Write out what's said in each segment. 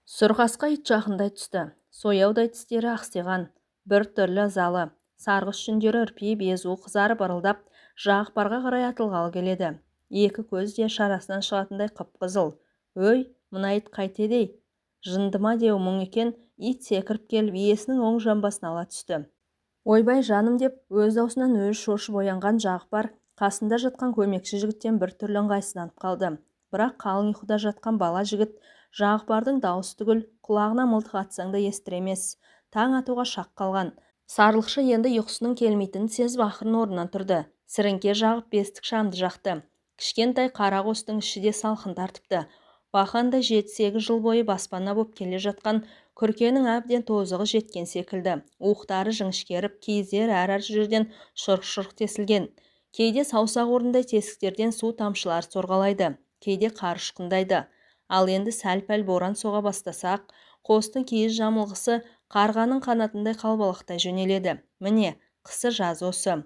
Сұрғасқа ит жақындай түсті. Сояудай тістері ақсиған, бір түрлі залы. Сарғыш жүндері ірпиіп, езуі қызарып ырылдап, Жағыпарға қарай атылғалы келеді. Екі көз де шарасынан шығатындай қып-қызыл. Өй, мына ит қайтеді-ей? Жынды ма деу мұң екен, ит секіріп келіп, иесінің оң жамбасын ала түсті. Ойбай жаным деп, өз даусынан өзі шошып оянған Жағыпар қасында жатқан көмекші жігіттен бір түрлі ыңғайсызданып қалды. Бірақ қалың ұйқыда жатқан бала жігіт Жағыпардың даусы түгіл құлағына мылтық атсаң да естір емес. Таң атуға шақ қалған. Сарлықшы енді ұйқысының келмейтінін сезіп ақырын орнынан тұрды. Сіріңке жағып бестік шамды жақты. Кішкентай қара қостың іші де салқын тартыпты. Бақандай 7-8 жыл бойы баспана боп келе жатқан күркенің әбден тозығы жеткен секілді. Уықтары жіңішкеріп, киіздер әр жерден шұрқ-шұрқ тесілген. Кейде саусақ орындай тесіктерден су тамшылары сорғалайды, кейде қар ұшқындайды. Ал енді сәл-пәл боран соға бастасақ, қостың киіз жамылғысы қарғаның қанатындай қалбалақтай жөнеледі. Міне, қысы-жаз осы.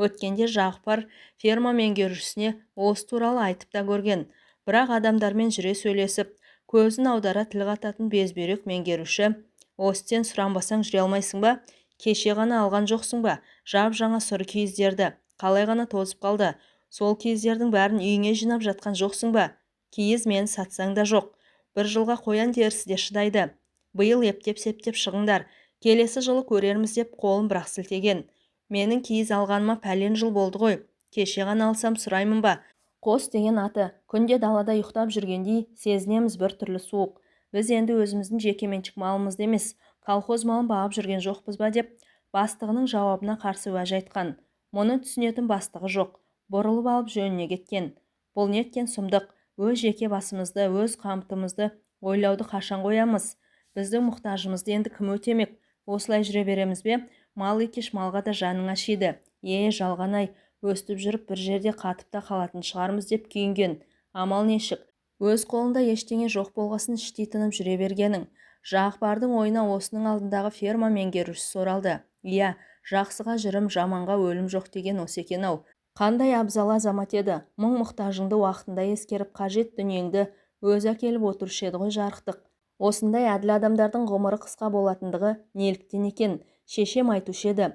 Өткенде Жағыпар ферма меңгерушісіне осы туралы айтып та көрген. Бірақ адамдармен жүре сөйлесіп, көзін аудара тіл қататын безбүйрек меңгеруші: "Осыдан сұранбасаң жүре алмайсың ба? Кеше ғана алған жоқсың ба? Жап-жаңа сұр киіздерді. Қалай ғана тозып қалды? Сол киіздердің бәрін үйіңе жинап жатқан жоқсың ба? Киіз мені сатсаң да жоқ. Бір жылға қоян терісі де шыдайды. Биыл ептеп-септеп шығыңдар. Келесі жылы көрерміз" деп қолын бірақ сілтеген. "Менің киіз алғаныма пәлен жыл болды ғой. Кеше ғана алсам сұраймын ба?" Қос деген аты күнде далада ұйықтап жүргендей сезінеміз бір түрлі суық. Біз енді өзіміздің жекеменшік малымызды емес, колхоз малын бағып жүрген жоқпыз ба деп бастығының жауабына қарсы уәж айтқан. Мұны түсінетін бастығы жоқ. Бұрылып алып жөніне кеткен. Бұл неткен сұмдық. Өз жеке басымызды, өз қамытымызды ойлауды қашан қоямыз? Біздің мұқтажымызды енді кім өтемек? Осылай жүре береміз бе? Мал екеш малға да жаның ашиды. Жалған-ай, өстіп жүріп бір жерде қатып та қалатын шығармыз деп күйінген. Амал нешік? Өз қолында ештеңе жоқ болғасын іштей тынып жүре бергенің. Жағыпардың ойына осының алдындағы ферма меңгерушісі оралды. Иә, жақсыға жүрім, жаманға өлім жоқ деген осы екен-ау. Қандай абзал азамат еді. Мұң-мұқтажыңды уақытында ескеріп, қажет дүниеңді өзі әкеліп отырушы еді ғой жарықтық. Осындай әділ адамдардың ғұмыры қысқа болатындығы неліктен екен? Шешем айтушы еді.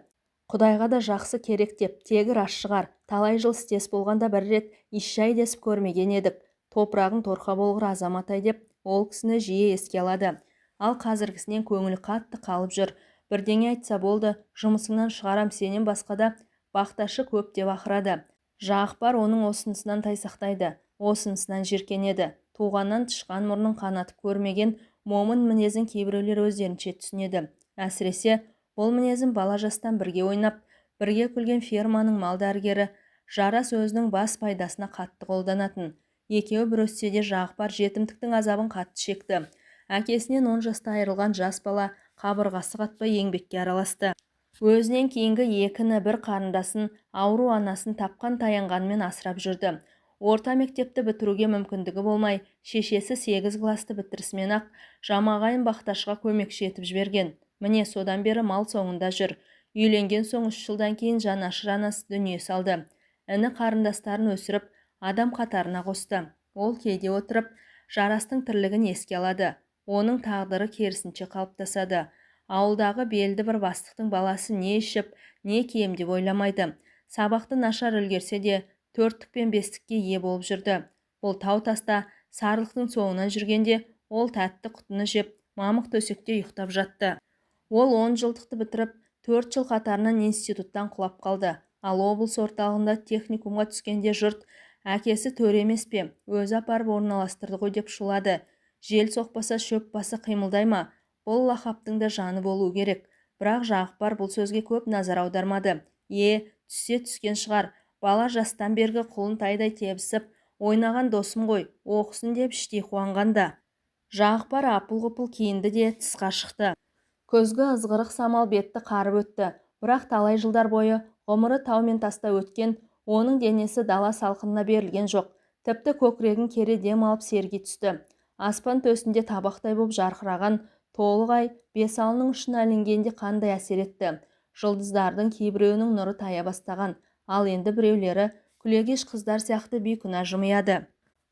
Құдайға да жақсы керек деп, тегі рас шығар. Талай жыл істес болғанда бір рет исшай десіп көрмеген едік. Топырағың торқа болғыр азамат-ай деп ол кісіні жиі еске алады. Ал қазіргісінен көңілі қатты қалып жүр. Бірдеңе айтса болды, жұмысыңнан шығарам, сенен басқа да бақташы көп деп ақырады. Жағыпар оның осынысынан тайсақтайды, осынысынан жиркенеді. Туғаннан тышқан мұрнын қанатып көрмеген момын мінезін кейбіреулер өздерінше түсінеді. Әсіресе бұл мінезін бала жастан бірге ойнап, бірге күлген ферманың мал дәрігері Жарас өзінің бас пайдасына қатты қолданатын. Екеуі бір өссе де Жағыпар жетімдіктің азабын қатты шекті. Әкесінен 10 жаста айырылған жас бала қабырғасы қатпай еңбекке араласты. Өзінен кейінгі екіні бір қарындасын, ауру анасын тапқан таянғанмен асырап жүрді. Орта мектепті бітіруге мүмкіндігі болмай, шешесі 8 класты бітірісімен-ақ жамағайын бақташыға көмекші етіп жіберген. Міне содан бері мал соңында жүр. Үйленген соң 3 жылдан кейін жанашыр анасы дүние салды. Іні қарындастарын өсіріп, адам қатарына қосты. Ол кейде отырып, Жарастың тірлігін еске алады. Оның тағдыры керісінше қалыптасады. Ауылдағы белді бір бастықтың баласы не ішіп, не кием деп ойламайды. Сабақты нашар үлгерсе де, 4-тік пен 5-тікке ие болып жүрді. Бұл тау-таста сарлықтың соңынан жүргенде, ол тәтті құтыны жеп, мамық төсекте ұйықтап жатты. Ол 10 жылдықты бітіріп, 4 жыл қатарынан институттан құлап қалды. Ал облыс орталығында техникумға түскенде жұрт: "Әкесі төре емес пе? Өзі апарып орналастырды ғой" деп шулады. Жел соқпаса шөп басы қимылдай ма? Бұл лақаптың да жаны болу керек. Бірақ Жағыпар бұл сөзге көп назар аудармады. Түссе түскен шығар. Бала жастан бергі құлын тайдай тебісіп, ойнаған досым ғой, оқысын деп іштей қуанғанда. Жағыпар апыл-ғұпыл киінді де тысқа шықты. Көзгі ызғырық самал бетті қарып өтті. Бірақ талай жылдар бойы ғұмыры тау мен таста өткен, оның денесі дала салқынына берілген жоқ. Тіпті көкірегін кере дем алып серги түсті. Аспан төсінде табақтай боп жарқыраған толық ай бес-алының ұшына ілінгенде қандай әсер етті. Жұлдыздардың кейбіреуінің нұры тая бастаған, ал енді біреулері күлегеш қыздар сияқты бейкүнә жымияды.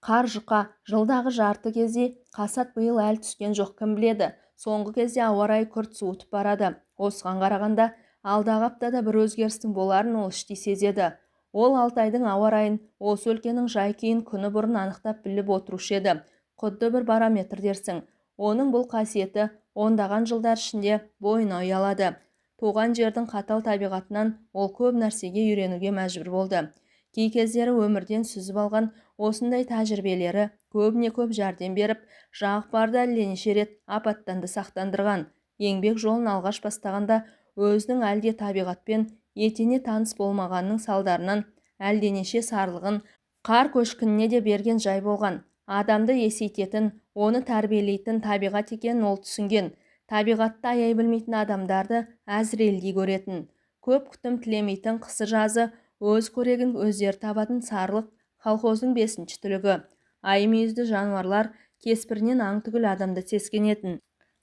Қар жұқа, жылдағы жарты кезде қасат биыл әл түскен жоқ, кім біледі. Соңғы кезде ауа райы күрт суытып барады. Осыған қарағанда алдағы аптада бір өзгерістің боларын ол іштей сезеді. Ол Алтайдың ауа райын осы өлкенің жай-күйін күні бұрын анықтап біліп отырушы еді. Құдды бір барометр дерсің. Оның бұл қасиеті ондаған жылдар ішінде бойына ұялады. Туған жердің қатал табиғатынан ол көп нәрсеге үйренуге мәжбүр болды. Кей кездері өмірден сүзіп алған осындай тәжірибелері көбіне көп жәрдем беріп, Жағыпарды әлденеше рет апаттанды сақтандырған. Еңбек жолын алғаш бастағанда өзінің әлде табиғатпен етене таныс болмағанның салдарынан әлденеше сарлығын қар көшкініне де берген жай болған. Адамды есейтетін, оны тәрбиелейтін табиғат екенін ол түсінген. Табиғатты аяй білмейтін адамдарды әзірелдей көретін. Көп күтім тілемейтін қысы-жазы өз көрегін өздері табатын сарлық колхоздың 5-ші түлігі. Аймүйізді жануарлар кеспірінен аң түгіл адамды сескенетін.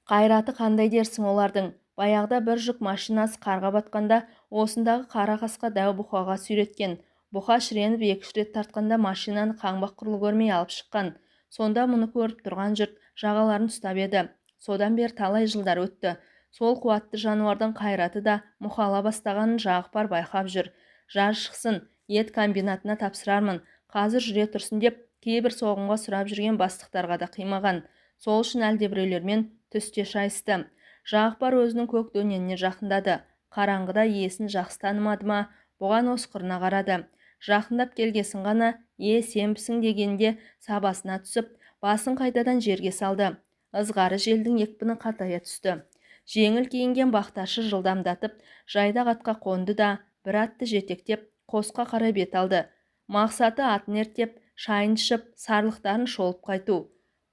Қайраты қандай дерсің олардың? Баяғда бір жүк машинасы қарға батқанда осындағы қара қасқа дәу бұқаға сүйреткен. Бұқа шіреніп 2-3 рет тартқанда машинаны қаңбақ құрлы көрмей алып шыққан. Сонда мұны көріп тұрған жұрт жағаларын ұстап еді. Содан бері талай жылдар өтті. Сол қуатты жануардың қайраты да мұқала бастағанын Жағыпар байқап жүр. Жаз шықсын, ет комбинатына тапсырармын, қазір жүре тұрсын деп кейбір соғымға сұрап жүрген бастықтарға да қимаған. Сол үшін әлдебіреулермен түсте шайысты. Жағыпар өзінің көк дөненіне жақындады. Қараңғыда иесін жақсы танымады ма, бұған осқырына қарады. Жақындап келгесін ғана сенбісің дегенде сабасына түсіп, басын қайтадан жерге салды. Ызғары желдің екпіні қатая түсті. Жеңіл киінген бақташы жылдамдатып жайдақ атқа қонды да бір атты жетектеп қосқа қарай бет алды. Мақсаты атын ерттеп, шайын ішіп, сарлықтарын шолып қайту.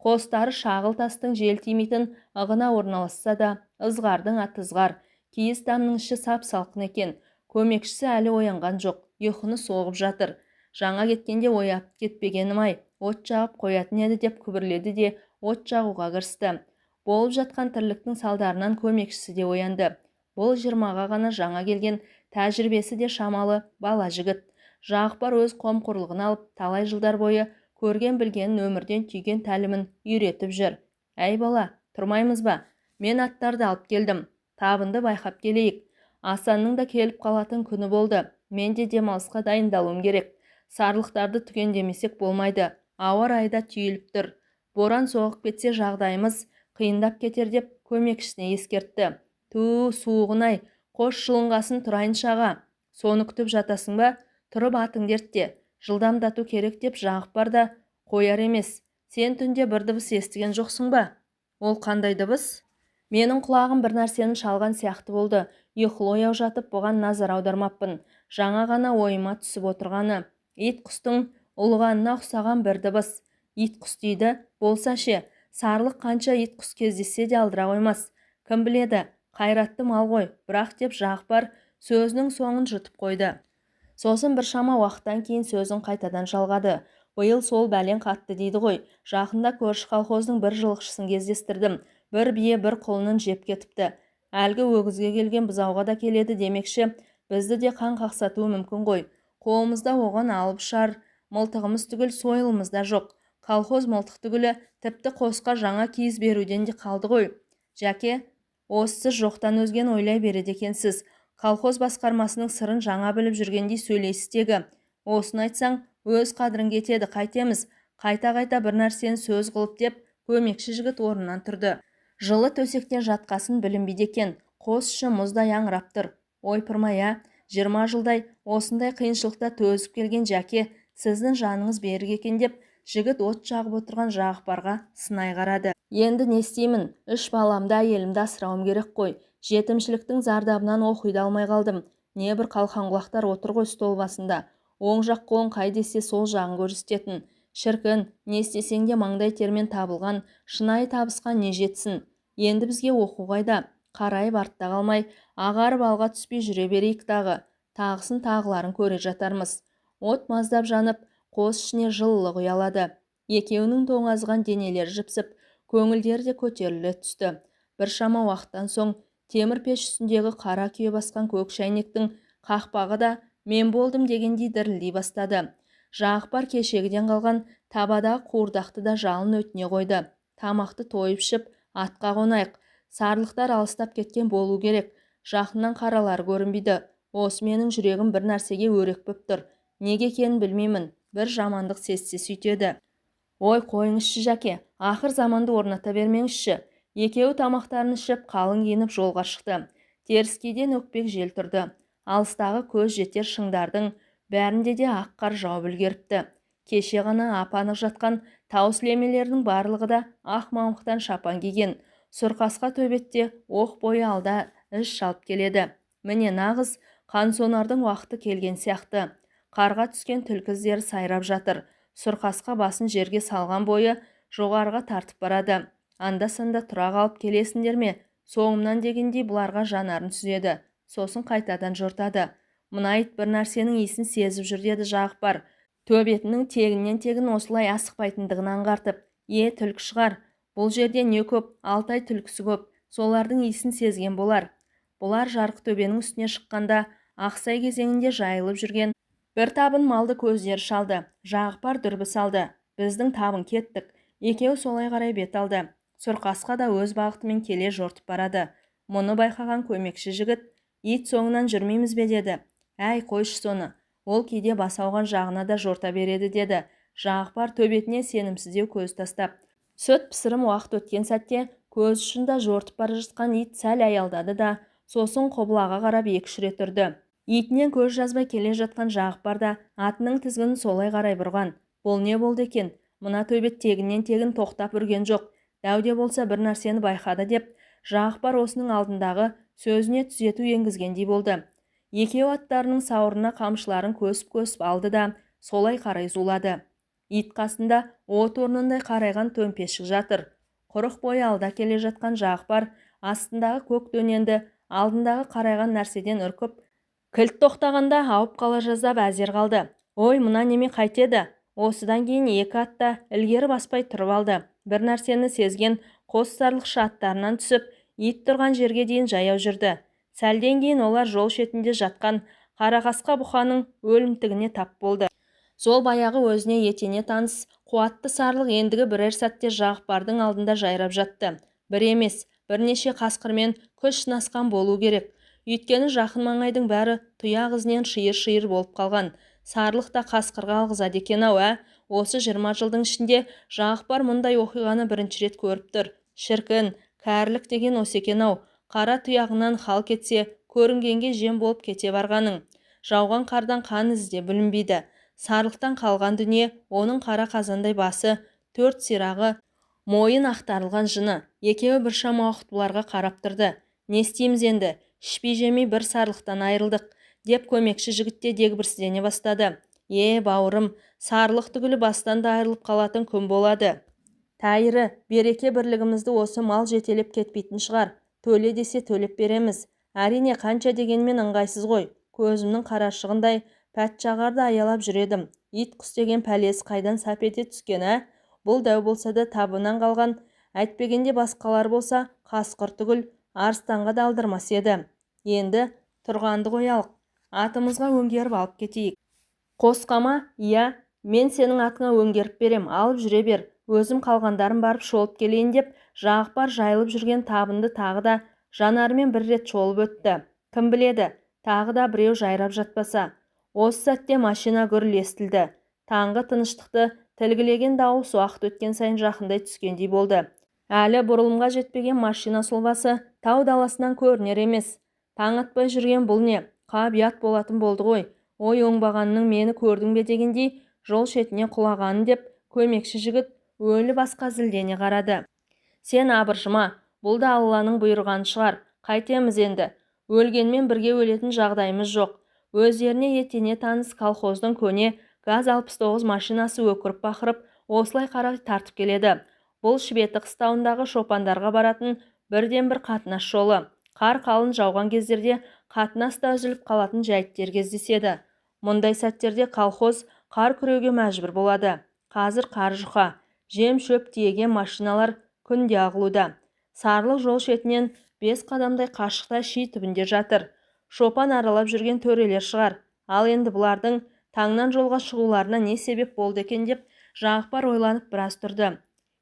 Қостары шағыл тастың жел тимейтін ығына орналасса да, ызғардың аты ызғар. Киіз тамның іші сап-салқын екен. Көмекшісі әлі оянған жоқ, ұйқыны соғып жатыр. Жаңа кеткенде ояп кетпегенім-ай, от жағып қоятын еді деп күбірледі де от жағуға кірісті. Болып жатқан тірліктің салдарынан көмекшісі де оянды. Бұл 20-ға ғана жаңа келген, тәжірибесі де шамалы бала жігіт. Жағыпар өз қомқорлығын алып, талай жылдар бойы көрген білгенін өмірден түйген тәлімін үйретіп жүр. Әй бала, тұрмаймыз ба? Мен аттарды алып келдім. Табынды байқап келейік. Асанның да келіп қалатын күні болды. Мен де демалысқа дайындалуым керек. Сарлықтарды түгендемесек болмайды. Ауа райы да түйіліп тұр. Боран соғып кетсе жағдайымыз қиындап кетер деп көмекшісіне ескертті. Суығын-ай, қош жылынғасын тұрайын шаға. Соны күтіп жатасың ба? Тұрып атыңды ертте. Жылдамдату керек деп Жағыпар да қояр емес. Сен түнде бір дыбыс естіген жоқсың ба? Ол қандай дыбыс? Менің құлағым бір нәрсені шалған сияқты болды. Ұйқылы ояу жатып бұған назар аудармаппын. Жаңа ғана ойыма түсіп отырғаны. Ит құстың ұлығанына ұқсаған бір дыбыс. Ит құс дейді, болса ше, сарлық қанша ит құс кездессе де алдыра қоймас. Кім біледі, қайратты мал ғой, бірақ деп Жағыпар сөзінің соңын жұтып қойды. Сосын бір шама уақыттан кейін сөзін қайтадан жалғады. Биыл сол бәлен қатты дейді ғой. Жақында көрші колхоздың бір жылқышысын кездестірдім. Бір бие бір құлынын жеп кетіпті. Әлгі өгізге келген бұзауға да келеді демекші, бізді де қан қақсатуы мүмкін ғой. Қолымызда оған алып шар, мылтығымыз түгіл сойылымыз да жоқ. Колхоз мылтық түгілі тіпті қосқа жаңа киіз беруден де қалды ғой. Жәке, осы жоқтан өзген ойлай береді екенсіз. Колхоз басқармасының сырын жаңа біліп жүргендей сөйлейсіздегі. Осыны айтсаң, өз қадірін кетеді, қайтеміз. Қайта-қайта бір нәрсені сөз қылып деп, көмекші жігіт орнынан тұрды. Жылы төсектен жатқасын білінбейді екен. Қос іші мұздай аңырап тұр. Ойпырмай, 20 жылдай осындай қиыншылықта төзіп келген Жәке, сіздің жаныңыз берік екен деп, жігіт от жағып отырған Жағыпарға сынай қарады. Енді не істеймін? 3 баламды әйелімді асырауым керек қой. Жетімшіліктің зардабынан оқиды алмай қалдым. Не бір қалқан-құлақтар отыр ғой стол басында. Оң жақ қолын қай десе сол жағын көрсететін. Шіркін, не істесең де маңдай термен табылған, шынайы табысқан не жетсін. Енді бізге оқу қайда? Қарайып артта қалмай, ағарып алға түспей жүре берейік дағы. Тағысын тағыларын көре жатармыз. От маздап жанып, қос ішіне жылылық ұялады. Екеуінің тоңазған денелері жіпсіп, көңілдері де көтеріле түсті. Bir шама уақыттан соң темір пеш үстіндегі қара күйе басқан көк шәйнектің қақпағы да мен болдым дегендей дірілдей бастады. Жағыпар кешегіден қалған табадағы қуырдақты да жалын өтіне қойды. Тамақты тойып ішіп, атқа қонайық. Сарлықтар алыстап кеткен болу керек. Жақыннан қаралар көрінбейді. Осы менің жүрегім бір нәрсеге өрекпіп тұр. Неге екенін білмеймін. Бір жамандық сезсе сөйтеді. Ой, қойыңызшы жәке, ақыр заманды орната бермеңізші. Екеуі тамақтарын ішіп, қалың киініп жолға шықты. Теріскейден өкпек жел тұрды. Алыстағы көз жетер шыңдардың бәрінде де ақ қар жауып үлгеріпті. Кеше ғана ап-анық жатқан тау сілемелерінің барлығы да ақ мамықтан шапан киген. Сұрқасқа төбетте оқ бойы алда із шалып келеді. Міне нағыз қансонардың уақыты келген сияқты. Қарға түскен түлкі іздері сайрап жатыр. Сұрқасқа басын жерге салған бойы жоғарыға тартып барады. Анда-санда тұра қалып келесіңдер ме? Соңымнан дегендей бұларға жанарын сүзеді. Сосын қайтадан жортады. Мына ит бір нәрсенің иісін сезіп жүр деді Жағыпар. Төбетінің тегіннен тегін осылай асықпайтындығын аңғартып. Түлкі шығар. Бұл жерде не көп, 6 ай түлкісі көп. Солардың иісін сезген болар. Бұлар жарық төбенің үстіне шыққанда Ақсай кезеңінде жайылып жүрген бір табын малды көздері шалды. Жағыпар дүрбі салды. Біздің табын кеттік. Екеуі солай қарай бет алды. Сұрқасқа да өз бағытымен келе жортып барады. Мұны байқаған көмекші жігіт, ит соңынан жүрмейміз бе деді. Әй, қойшы соны. Ол кейде бас ауған жағына да жорта береді деді. Жағыпар төбетіне сенімсіздеу көз тастап. Сүт пісірім уақыт өткен сәтте көз ұшында жортып бара жатқан ит сәл аялдады да, сосын құбылаға қарап 2-3 рет тұрды. Итінен көз жазбай келе жатқан Жағыпар да атының тізгінін солай қарай бұрған. Бұл не болды екен? Мына төбет тегіннен тегін тоқтап үрген жоқ. Дәуде болса бір нәрсені байқады деп, Жағыпар осының алдындағы сөзіне түзету енгізгендей болды. Екеу аттарының сауырына қамшыларын көсіп алды да, солай қарай зулады. Ит қасында от орнындай қарайған төмпешік жатыр. Құрық бойы алда келе жатқан Жағыпар астындағы көк дөненді алдындағы қарайған нәрседен үркіп, кілт тоқтағанда ауып қала жаздап әзер қалды. Ой, мына неме қайтеді? Осыдан кейін 2 атта ілгері баспай тұрып алды. Бір нәрсені сезген қос сарлықшы аттарынан түсіп, ит тұрған жерге дейін жаяу жүрді. Сәлден кейін олар жол шетінде жатқан Қарақасқа бұқаның өлімтігіне тап болды. Сол баяғы өзіне етене таныс қуатты сарлық ендігі бірер сәтте Жағыпардың алдында жайрап жатты. Бір емес, бірнеше қасқырмен күш сынасқан болу керек. Өйткені жақын маңайдың бәрі тұяқ ізінен шиыр-шиыр болып қалған. Сарлық та қасқырға алғызады екен-ау, Осы 20 жылдың ішінде Жағыпар мұндай оқиғаны бірінші рет көріп тұр. Шіркін, кәрілік деген осы екен-ау. Қара тұяғынан хал кетсе, көрінгенге жем болып кете барғаның. Жауған қардан қан ізде білінбейді. Сарлықтан қалған дүние, оның қара қазандай басы, 4 сирағы, мойын ақтарылған жыны. Екеуі біршама уақыт бұларға қарап тұрды. Не істейміз енді? Ішпей жемей бір сарлықтан айырылдық, деп көмекші жігітте дегбірсіздене бастады. Бауырым, сарлық түгілі бастан да айырылып қалатын күн болады. Тәйірі, береке бірлігімізді осы мал жетелеп кетпейтін шығар. Төле десе төлеп береміз. Әрине қанша дегенмен ыңғайсыз ғой. Көзімнің қарашығындай пәтшағарды аялап жүредім. Ит құс деген пәлесі қайдан сап ете түскен, Бұл дәу болса да табынан қалған, әйтпегенде басқалар болса қасқыр түгіл арыстанға да алдырмас еді. Енді тұрғанды қоялық. Атымызға өңгеріп алып кетейік. Қосқама, мен сенің атыңа өңгеріп берем, алып жүре бер. Өзім қалғандарын барып шолып келейін деп, Жағыпар жайылып жүрген табынды тағы да жанарымен бір рет шолып өтті. Кім біледі, тағы да біреу жайрап жатпаса. Осы сәтте машина гүріл естілді. Таңғы тыныштықты тілгілеген дауыс уақыт өткен сайын жақындай түскендей болды. Әлі бұрылымға жетпеген машина сұлбасы тау даласынан көрінер емес. Таң атпай жүрген бұл не? Қабият болатын болды ғой. Ой, оңбағанның мені көрдің бе дегендей жол шетіне құлағанын деп көмекші жігіт өлі басқа зілдене қарады. Сен абыржыма, бұл да Алланың бұйырғаны шығар. Қайтеміз енді. Өлгенмен бірге өлетін жағдайымыз жоқ. Өздеріне етене таныс колхоздың көне ГАЗ-69 машинасы өкіріп бақырып, осылай қарай тартып келеді. Бұл Шібеті қыстауындағы шопандарға баратын бірден бір қатынас жолы. Қар қалың жауған кездерде қатынас та үзіліп қалатын жәйттер кездеседі. Мұндай сәттерде колхоз қар күреуге мәжбүр болады. Қазір қар жұқа, жем шөп тиеген машиналар күнде ағылуда. Сарлық жол шетінен 5 қадамдай қашықта ши түбінде жатыр. Шопан аралап жүрген төрелер шығар. Ал енді бұлардың таңнан жолға шығуларына не себеп болды екен деп Жағыпар ойланып біраз тұрды.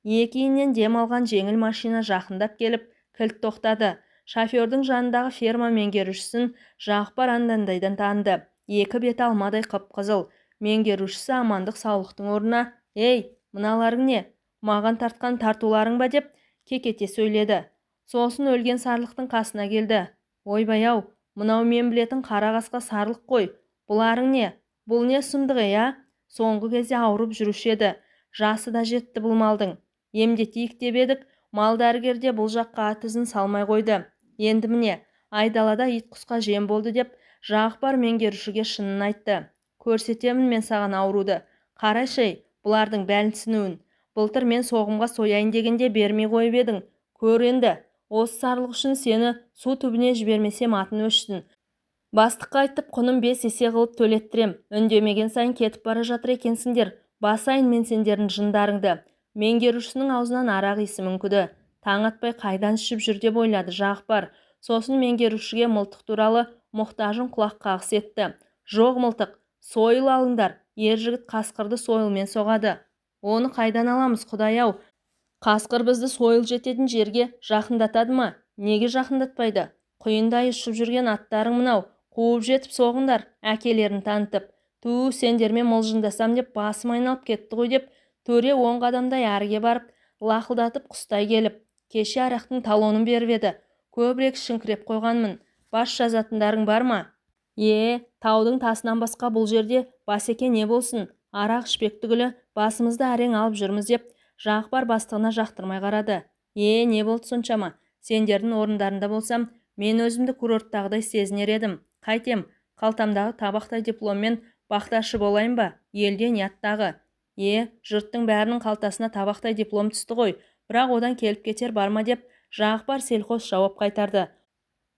Екейінен дем алған жеңіл машина жақындап келіп кілт тоқтады. Шофердің жанындағы ферма меңгерушісін Жағыпар андандайдан таныды. Екі беті алмадай қып-қызыл. Меңгерушісі амандық саулықтың орнына: «Ей, мыналарың не? Маған тартқан тартуларың ба?» деп кекете сөйледі. Сосын өлген сарлықтың қасына келді. «Ойбай-ау, мынау мен білетін қара қасқа сарлық қой. Бұларың не? Бұл не сұмдық а? Соңғы кезде ауырып жүруші еді. Жасы да жетті бұл малдың. Емдетейік деп едік, мал дәрігерде бұл жаққа ат ізін салмай қойды. Енді міне, айдалада ит құсқа жем болды» деп Жағыпар меңгерушіге шынын айтты. «Көрсетемін мен саған ауруды. Қарайшы, бұлардың бәлсінуін. Былтыр мен соғымға сояйын дегенде бермей қойып едің. Көр енді, осы сарлық үшін сені су түбіне жібермесем атын өшсін. Бастыққа айтып құным 5 есе қылып төлеттірем. Үндемеген сайын кетіп бара жатыр екенсіңдер. Басайын мен сендердің жындарыңды». Меңгерушісінің аузынан арақ иісі мүңкіді. Таң атпай қайдан ішіп жүр деп ойлады Жағыпар. Сосын меңгерушіге мылтық туралы мұқтажын құлақ қағыс етті. «Жоқ мылтық, сойыл алыңдар. Ер жігіт қасқырды сойылмен соғады». «Оны қайдан аламыз, Құдай-ау? Қасқыр бізді сойыл жететін жерге жақындатады ма?» «Неге жақындатпайды? Құйындай ұшып жүрген аттарың мынау. Қуып жетіп соғыңдар, әкелерін танытып». «Ту, сендермен мылжыңдасам деп басым айналып кетті ғой» деп төре 10 қадамдай әріге барып лақылдатып құстай келіп: «Кеше арақтың талонын беріп еді. Көбірек шыңкіреп қойғанмын. Бас жазатындарың бар ма?» Таудың тасынан басқа бұл жерде басеке не болсын? Арақ ішпек түгілі басымызды әрең алып жүрміз» деп Жағыпар бастығына жақтырмай қарады. Не болды соншама? Сендердің орындарында болсам, мен өзімді курорттағыдай сезінер едім. Қайтем, қалтамдағы табақтай дипломмен бақташы болайын ба? Елден яттағы. Жұрттың бәрінің қалтасына табақтай диплом түсті ғой. Бірақ одан келіп кетер бар ма деп Жағыпар селқос жауап қайтарды.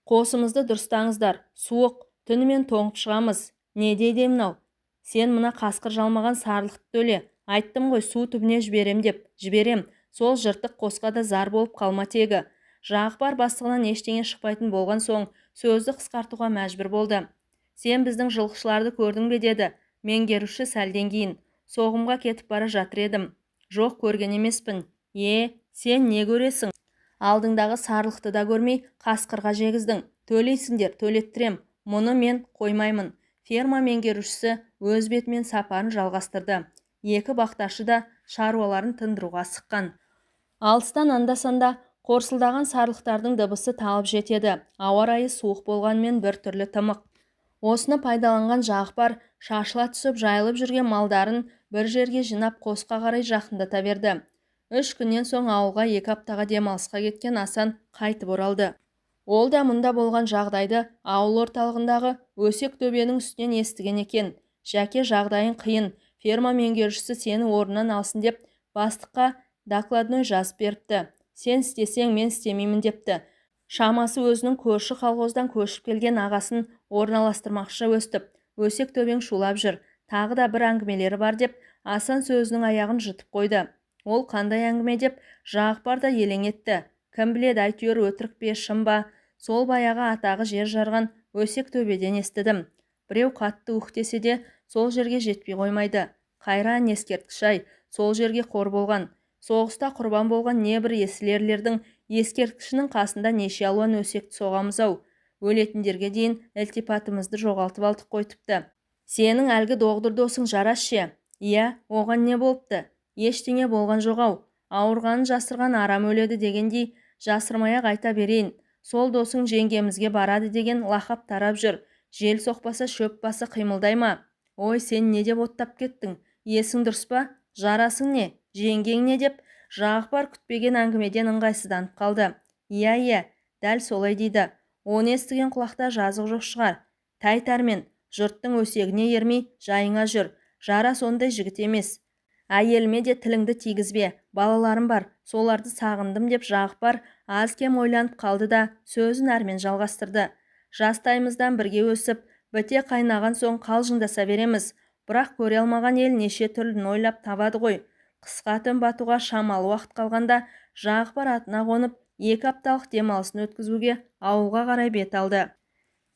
«Қосымызды дұрыстаңыздар. Суық, түнімен тоңып шығамыз». «Не дейді мынау? Сен мына қасқыр жалмаған сарлықты төле. Айттым ғой, су түбіне жіберем деп. Жіберем. Сол жыртық қосқа да зар болып қалма тегі». Жағыпар бастығынан ештеңе шықпайтын болған соң сөзді қысқартуға мәжбүр болды. «Сен біздің жылқышыларды көрдің бе?» деді меңгеруші сәлден кейін. «Соғымға кетіп бара жатыр едім». «Жоқ, көрген емеспін». Сен не көресің? Алдыңдағы сарлықты да көрмей қасқырға жегіздің. Төлейсіңдер, төлеттірем. Мұны мен қоймаймын». Ферма меңгерушісі өз бетімен сапарын жалғастырды. Екі бақташы да шаруаларын тындыруға асыққан. Алыстан анда-санда қорсылдаған сарлықтардың дыбысы талып жетеді. Ауа райы суық болғанмен бір түрлі тымық. Осыны пайдаланған Жағыпар шашыла түсіп жайылып жүрген малдарын бір жерге жинап қосқа қарай жақындата берді. 3 күннен соң ауылға 2 аптаға демалысқа кеткен Асан қайтып оралды. Ол да мұнда болған жағдайды ауыл орталығындағы өсек төбенің үстінен естіген екен. «Жәке, жағдайың қиын. Ферма меңгерушісі сені орнынан алсын» деп бастыққа докладной жазып беріпті. «Сен істесең, мен істемеймін» депті. Шамасы өзінің көрші колхоздан көшіп келген ағасын орналастырмақшы өстіп. «Өсек төбең шулап жүр. Тағы да бір әңгімелері бар» деп Асан сөзінің аяғын жұтып қойды. «Ол қандай әңгіме?» деп Жағыпар да елең етті. «Кім біледі, әйтеуір өтірік пе, шын ба? Сол баяғы атағы жер жарған өсек төбеден естідім. Біреу қатты ух десе де сол жерге жетпей қоймайды. Қайран ескерткіш-ай, сол жерге қор болған. Соғыста құрбан болған небір есіл-ерлердің ескерткішінің қасында неше алуан өсекті соғамыз-ау. Өлетіндерге дейін ілтипатымызды жоғалтып алдық қой тіпті. Сенің әлгі доғдыр досың Жарас ше?» Оған не болыпты? Ештеңе болған жоқ-ау. Ауырғанын жасырған арам өледі дегендей жасырмaya қайта берейін. Сол досың жеңгемізге барады деген лақап тарап жүр. Жел соқпаса шөп басы қимылдай ма? Ой, сен не деп оттап кеттің? Есің дұрыс па? Жарасың не? Жеңгең не деп Жағыпар күтпеген әңгімеден ыңғайсызданып қалды. Дәл солай дейді. Оны естіген құлақта жазық жоқ шығар. Тәй-тәрмен, жұрттың өсегіне ермей жайыңа жүр. Жарас ондай жігіт емес. Әйеліме де тіліңді тигізбе. Балаларым бар, соларды сағындым» деп Жағыпар аз кем ойланып қалды да сөзін әрмен жалғастырды. «Жастайымыздан бірге өсіп, біте қайнаған соң қалжыңдаса береміз. Бірақ көре алмаған ел неше түрлін ойлап табады ғой». Қысқа түн батуға шамалы уақыт қалғанда Жағыпар атына қонып 2 апталық демалысын өткізуге ауылға қарай бет алды.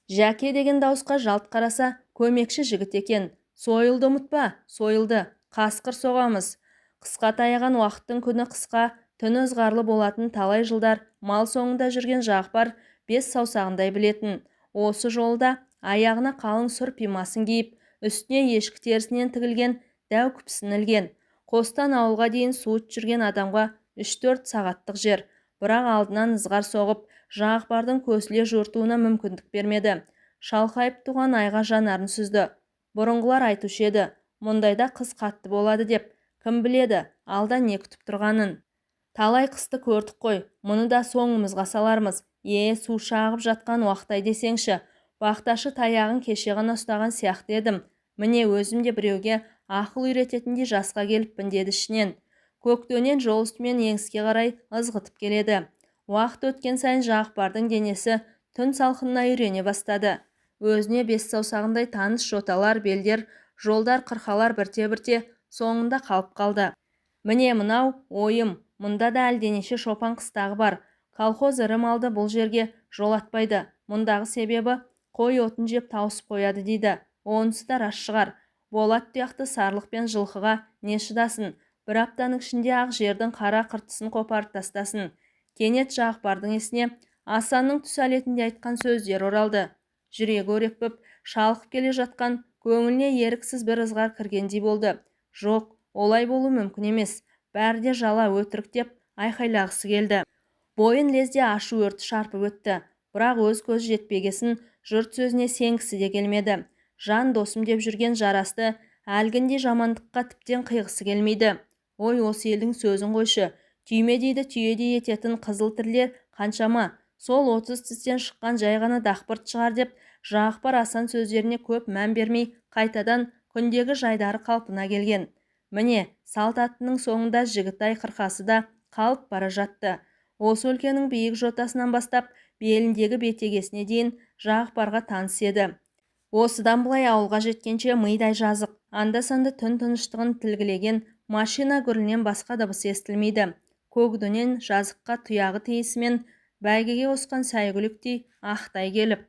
Жәке деген дауысқа жалт қараса көмекші жігіт екен. Сойылды ұмытпа, сойылды, қасқыр соғамыз. Қысқа таяған уақыттың күні қысқа, түні ызғарлы болатын талай жылдар мал соңында жүрген Жағыпар бес саусағындай білетін. Осы жолда аяғына қалың сұр пимасын киіп, үстіне ешкі терісінен тігілген дәу күпісін ілген. Қостан ауылға дейін суыт жүрген адамға 3-4 сағаттық жер, бірақ алдынан ызғар соғып, Жағыпардың көсіле жортуына мүмкіндік бермеді. Шалқайып туған айға жанарын сүзді. Бұрынғылар айтушы еді, мұндайда қыс қатты болады деп, кім біледі, алда не күтіп тұрғанын. Талай қысты көрдік қой, мұны да соңымызға салармыз. Су шағып жатқан уақытай десеңші, бақташы таяғын кеше ғана ұстаған сияқты едім. Міне өзім де біреуге ақыл үйрететіндей жасқа келіппін деді ішінен. Көкдөнен жол үстімен еңіске қарай ызғытып келеді. Уақыт өткен сайын Жағыпардың денесі түн салқынына үйрене бастады. Өзіне бес саусағындай таныс жоталар, белдер, жолдар, қырқалар бірте-бірте соңында қалып қалды. Міне мынау ойым, мұнда да әлденеше шопан қыстағы бар. Колхоз ірі малды бұл жерге жолатпайды. Мұндағы себебі қой отын жеп тауысып қояды дейді. Онысы да рас шығар. Болат тұяқты сарлық пен жылқыға не шыдасын? Бір аптаның ішінде ақ жердің қара қыртысын қопарып тастасын. Кенет Жағыпардың есіне Асанның түс әлетінде айтқан сөздер оралды. Жүрегі өрекпіп, шалқып келе жатқан көңіліне еріксіз бір ызғар кіргендей болды. Жоқ, олай болу мүмкін емес. Бәрі де жала, өтірік деп айқайлағысы келді. Бойын лезде ашу өрті шарпып өтті. Бірақ өз көзі жетпегесін жұрт сөзіне сенгісі де келмеді. Жан досым деп жүрген жарасты әлгіндей жамандыққа тіптен қиғысы келмейді. Ой, осы елдің сөзін қойшы. Түйме дейді түйедей ететін қызыл тірлер қаншама. Сол 30 тістен шыққан жай ғана дақпырт шығар деп Жағыпар Асан сөздеріне көп мән бермей қайтадан күндегі жайдары қалпына келген. Міне, салт аттының соңында Жігітай қырқасы да қалып бара жатты. Осы өлкенің биік жотасынан бастап беліндегі бетегесіне дейін Жағыпарға таныс еді. Осыдан былай ауылға жеткенше мидай жазық, анда-санда түн тыныштығын тілгілеген машина гүрілінен басқа дыбыс естілмейді. Көкдөнен жазыққа тұяғы тиісімен бәйгеге осқан сәйгүліктей ақтай келіп.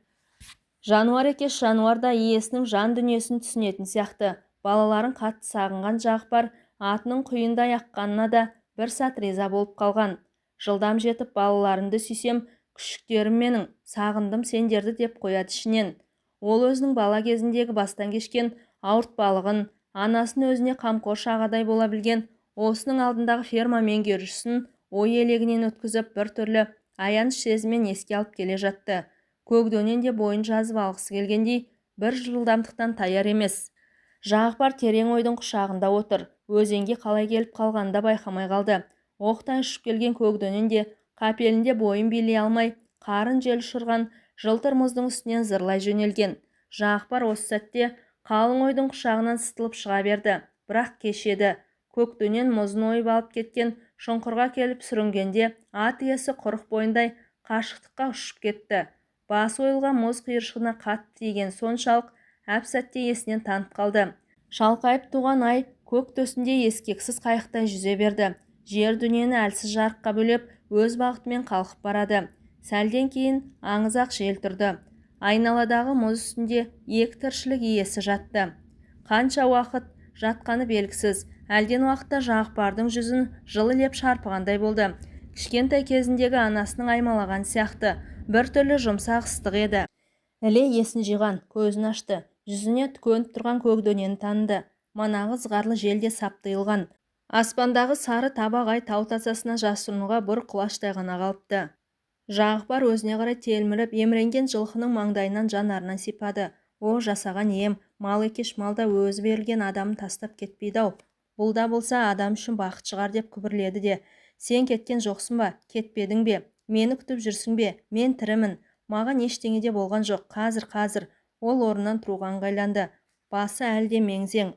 Жануар екеш жануар да иесінің жан дүниесін түсінетін сияқты. Балаларын қатты сағынған Жағыпар атының құйындай аққанына да бір сәт риза болып қалған. Жылдам жетіп балаларымды сүйсем, күшіктерім менің, сағындым сендерді деп қояды ішінен. Ол өзінің бала кезіндегі бастан кешкен ауыртпалығын, анасын өзіне қамқор шағадай бола білген осының алдындағы ферма меңгерушісін ой елегінен өткізіп бір түрлі аяныш сезіммен еске алып келе жатты. Көкдөнен де бойын жазып алғысы келгендей бір жылдамдықтан таяр емес. Жағыпар терең ойдың құшағында отыр. Өзенге қалай келіп қалғанында байқамай қалды. Оқтай ұшып келген Көкдөнен де қапелінде бойын билей алмай, қарын жел ұшырған жылтыр мұздың үстінен зырлай жөнелген. Жағыпар осы сәтте қалың ойдың құшағынан сытылып шыға берді. Бірақ кешеді. Көкдөнен мұзын ойып алып кеткен шұңқырға келіп сүрінгенде ат иесі құрық бойындай қашықтыққа ұшып кетті. Басы ойылған мұз қиыршығына қатты тиген соншалық әп-сәтте есінен танып қалды. Шалқайып туған ай көк төсінде ескексіз қайықтай жүзе берді. Жер дүниені әлсіз жарыққа бөлеп өз бағытымен қалқып барады. Сәлден кейін аңызақ жел тұрды. Айналадағы мұз үстінде екі тіршілік иесі жатты. Қанша уақыт жатқаны белгісіз. Әлден уақытта Жағыпардың жүзін жылы леп шарпығандай болды. Кішкентай кезіндегі анасының аймалаған сияқты бір түрлі жұмсақ ыстық еді. Іле есін жиған, көзін ашты. Жүзіне тікөніп тұрған Көкдөнені таныды. Манағы ызғарлы желде саптыйылған. Аспандағы сары табағай тау тасасына жасырынуға бір құлаштай ғана қалыпты. Жағыпар өзіне қарай телміріп, еміренген жылқының маңдайынан жанарынан сипады. О, жасаған ем, мал екеш малда өзі берілген адамын тастап кетпейді-ау. Бұл да болса адам үшін бақыт шығар деп күбірледі де. Сен кеткен жоқсың ба? Кетпедің бе? Мені күтіп жүрсің бе? Мен тірімін. Маған ештеңе де болған жоқ. Қазір. Ол орнынан тұруға ыңғайланды. Басы әлде меңзең.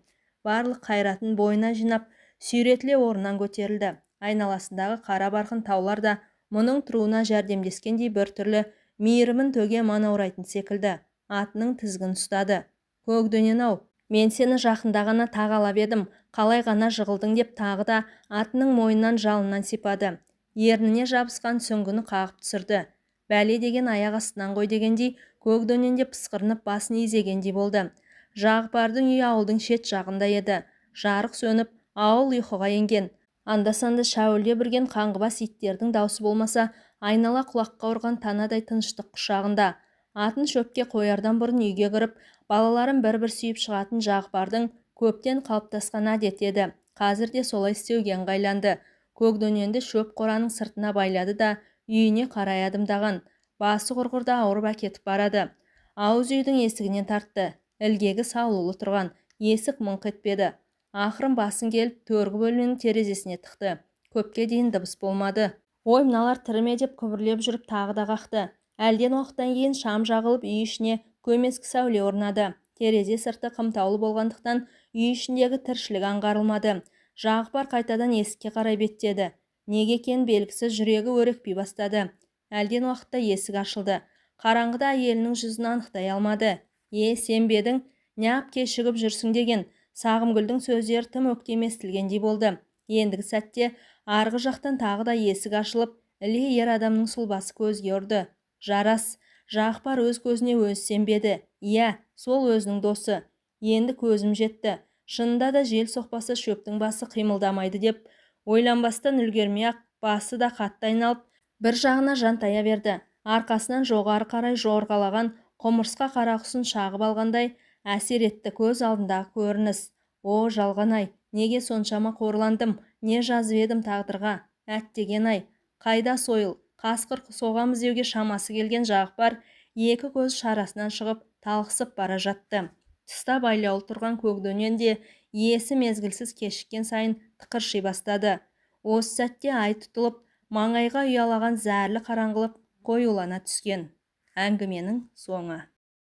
Барлық қайратын бойына жинап, сүйретіле орнынан көтерілді. Айналасындағы қара барқын таулар да мұның тұруына жәрдемдескендей бір түрлі мейірімін төге манаурайтын секілді. Атының тізгін ұстады. Көкдөнен-ау, мен сені жақында ғана тағалап едім, қалай ғана жығылдың деп тағы да атының мойнынан жалынан сипады. Ерніне жабысқан сүңгіні қағып түсірді. Бәле деген аяқ астынан ғой дегендей Көкдөнен де пысқырынып басын изегендей болды. Жағыпардың үйі ауылдың шет жағында еді. Жарық сөніп, ауыл ұйқыға енген. Анда-санда шәуілде бірген қаңғыбас иттердің даусы болмаса, айнала құлаққа ұрған танадай тыныштық құшағында. Атын шөпке қоярдан бұрын үйге кіріп, балаларын бір-бір сүйіп шығатын Жағыпардың көптен қалыптасқан әдеті еді. Қазір де солай істеуге ыңғайланды. Көкдөненді шөп қораның сыртына байлады да үйіне қарай адымдаған. Басы құрғырда ауырып әкетіп барады. Ауыз үйдің есігінен тартты. Ілгегі саулулы тұрған. Есік мыңқ етпеді. Ақырын басын келіп төргі бөлменің терезесіне тықты. Көпке дейін дыбыс болмады. Ой, мыналар тірі ме деп күбірлеп жүріп тағы да қақты. Әлден уақыттан кейін шам жағылып үй ішіне көмескі сәуле орнады. Терезе сырты қымтаулы болғандықтан үй ішіндегі тіршілік аңғарылмады. Жағыпар қайтадан есікке қарай беттеді. Неге екенін белгісіз жүрегі өрекпей бастады. Әлден уақытта есік ашылды. Қараңғыда әйелінің жүзін анықтай алмады. Сен бе едің, неғып кешігіп жүрсің деген Сағымгүлдің сөздері тым өктем естілгендей болды. Ендігі сәтте арғы жақтан тағы да есік ашылып, іле ер адамның сұлбасы көзге ұрды. Жарас. Жағыпар өз көзіне өзі сенбеді. Иә, сол өзінің досы. Енді көзім жетті. Шынында да жел соқпаса шөптің басы қимылдамайды деп ойланбастан үлгермей-ақ басы да қатты айналып бір жағына жантая берді. Арқасынан жоғары қарай жорғалаған құмырсқа қара құсын шағып алғандай әсер етті көз алдындағы көрініс. О, жалған-ай, неге соншама қорландым, не жазып едім тағдырға, әттеген-ай, қайда сойыл, қасқыр соғамыз деуге шамасы келген Жағыпар екі көз шарасынан шығып талықсып бара жатты. Тыста байлаулы тұрған Көкдөнен де есі мезгілсіз кешіккен сайын тықырши бастады. Осы сәтте ай тұтылып, маңайға ұялаған зәрлі қараңғылық қоюлана түскен. Әңгіменің соңы.